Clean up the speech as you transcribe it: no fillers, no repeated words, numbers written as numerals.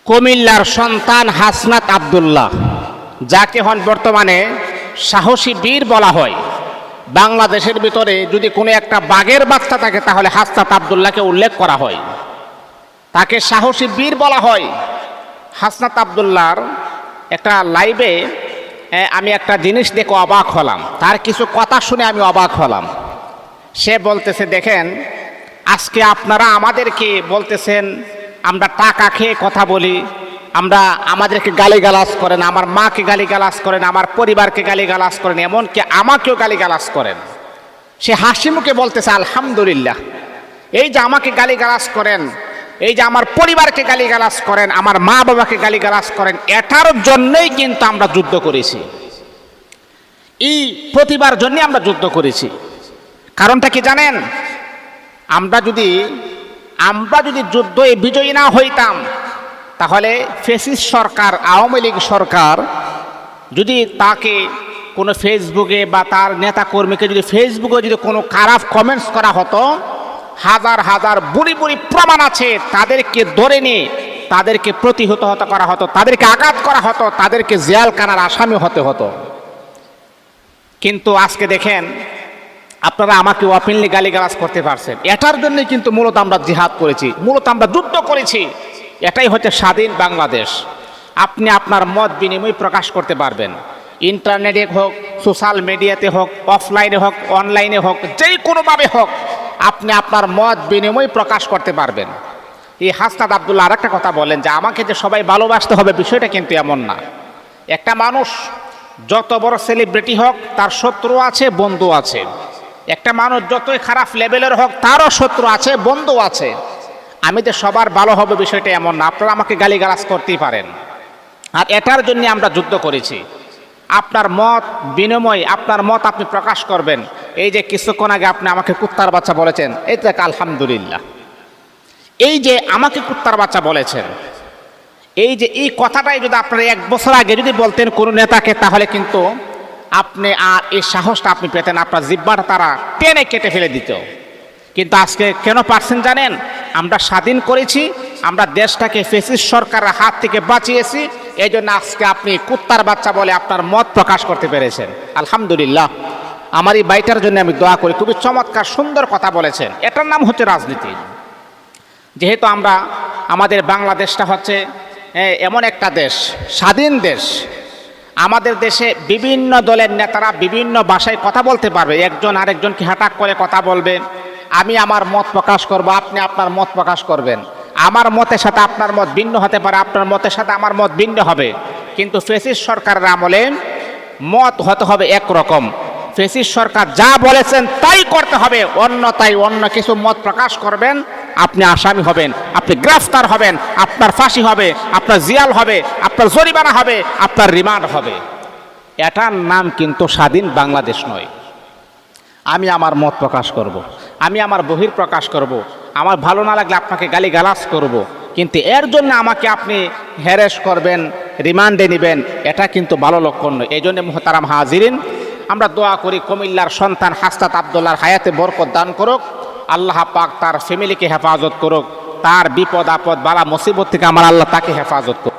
কুমিল্লার সন্তান হাসনাত আব্দুল্লাহ, যাকে হন বর্তমানে সাহসী বীর বলা হয়। বাংলাদেশের ভিতরে যদি কোনো একটা বাঘের বাচ্চা থাকে তাহলে হাসনাত আব্দুল্লাহকে উল্লেখ করা হয়, তাকে সাহসী বীর বলা হয়। হাসনাত আব্দুল্লাহর একটা লাইভে আমি একটা জিনিস দেখে অবাক হলাম, তার কিছু কথা শুনে আমি অবাক হলাম। সে বলতেছে, দেখেন আজকে আপনারা আমাদেরকে বলতেছেন আমরা টাকা খেয়ে কথা বলি, আমাদেরকে গালিগালাজ করেন, আমার মাকে গালিগালাজ করেন, আমার পরিবারকে গালিগালাজ করেন, এমনকি আমাকেও গালিগালাজ করেন। সে হাসি মুখে বলতেছে আলহামদুলিল্লাহ, এই যে আমাকে গালিগালাজ করেন, এই যে আমার পরিবারকে গালিগালাজ করেন, আমার মা বাবাকে গালিগালাজ করেন, এটার জন্যই কিন্তু আমরা যুদ্ধ করেছি, এই প্রতিবার জন্যই আমরা যুদ্ধ করেছি। কারণটা কি জানেন? আমরা যদি যুদ্ধে বিজয়ী না হইতাম তাহলে ফ্যাসিস্ট সরকার, আওয়ামী লীগ সরকার যদি তাকে কোনো ফেসবুকে বা তার নেতাকর্মীকে যদি ফেসবুকে যদি কোনো খারাপ কমেন্টস করা হতো, হাজার হাজার বুড়ি বুড়ি প্রমাণ আছে, তাদেরকে ধরে নিয়ে তাদেরকে প্রতিহত করা হতো, তাদেরকে আঘাত করা হতো, তাদেরকে জেলখানার আসামি হতে হতো। কিন্তু আজকে দেখেন আপনারা আমাকে ওপেনলি গালিগালাজ করতে পারছেন, এটার জন্যই কিন্তু মূলত আমরা জিহাদ করেছি, মূলত আমরা যুদ্ধ করেছি। এটাই হচ্ছে স্বাধীন বাংলাদেশ। আপনি আপনার মত বিনিময় প্রকাশ করতে পারবেন, ইন্টারনেটে হোক, সোশ্যাল মিডিয়াতে হোক, অফলাইনে হোক, অনলাইনে হোক, যে কোনোভাবে হোক আপনি আপনার মত বিনিময় প্রকাশ করতে পারবেন। এই হাসনাত আব্দুল্লাহ আরেকটা কথা বলেন যে আমাকে যে সবাই ভালোবাসতে হবে, বিষয়টা কিন্তু এমন না। একটা মানুষ যত বড় সেলিব্রিটি হোক তার শত্রু আছে, বন্ধু আছে। একটা মানুষ যতই খারাপ লেভেলের হোক তারও শত্রু আছে, বন্ধু আছে। আমি যে সবার ভালো হবে বিষয়টা এমন না। আপনারা আমাকে গালিগালাজ করতেই পারেন, আর এটার জন্য আমরা যুদ্ধ করেছি। আপনার মত বিনিময়, আপনার মত আপনি প্রকাশ করবেন। এই যে কিছুক্ষণ আগে আপনি আমাকে কুত্তার বাচ্চা বলেছেন, এই তো আলহামদুলিল্লাহ। এই যে আমাকে কুত্তার বাচ্চা বলেছেন, এই যে এই কথাটাই যদি আপনারা 1 বছর আগে যদি বলতেন কোনো নেতাকে, তাহলে কিন্তু আপনি আর এই সাহসটা আপনি পেতেন, আপনার জিহ্বাটা তারা টেনে কেটে ফেলে দিত। কিন্তু আজকে কেন পারছেন জানেন? আমরা স্বাধীন করেছি, আমরা দেশটাকে ফ্যাসিস্ট সরকারের হাত থেকে বাঁচিয়েছি, এই জন্য আজকে আপনি কুত্তার বাচ্চা বলে আপনার মত প্রকাশ করতে পেরেছেন। আলহামদুলিল্লাহ। আমার এই বাইটার জন্য আমি দোয়া করি, খুবই চমৎকার সুন্দর কথা বলেছেন। এটার নাম হচ্ছে রাজনীতি। যেহেতু আমাদের বাংলাদেশটা হচ্ছে এমন একটা দেশ, স্বাধীন দেশ। আমাদের দেশে বিভিন্ন দলের নেতারা বিভিন্ন ভাষায় কথা বলতে পারবে, একজন আরেকজনকে হ্যাটাক করে কথা বলবে। আমি আমার মত প্রকাশ করব, আপনি আপনার মত প্রকাশ করবেন। আমার মতের সাথে আপনার মত ভিন্ন হতে পারে, আপনার মতের সাথে আমার মত ভিন্ন হবে। কিন্তু ফ্যাসিস্ট সরকারের আমলে মত হতে হবে একরকম। ফ্যাসিস্ট সরকার যা বলেছেন তাই করতে হবে, অন্যথায় অন্য কিছু মত প্রকাশ করবেন, আপনি আসামি হবেন, আপনি গ্রেফতার হবেন, আপনার ফাঁসি হবে, আপনার জিয়াল হবে, আপনার জরিমানা হবে, আপনার রিমান্ড হবে। এটার নাম কিন্তু স্বাধীন বাংলাদেশ নয়। আমি আমার মত প্রকাশ করব, আমি আমার বহির প্রকাশ করব, আমার ভালো না লাগলে আপনাকে গালিগালাজ করব, কিন্তু এর জন্য আমাকে আপনি হ্যারেস করবেন, রিমান্ডে নেবেন, এটা কিন্তু ভালো লক্ষণ নয়। এই জন্য মুহতারাম হাজিরিন, আমরা দোয়া করি কুমিল্লার সন্তান হাসনাত আব্দুল্লাহর হায়াতে বরকত দান করুক, আল্লাহ পাক তার ফ্যামিলিকে হেফাজত করুক, তার বিপদ আপদ বালা মুসিবত থেকে আমার আল্লাহ তাকে হেফাজত করুক।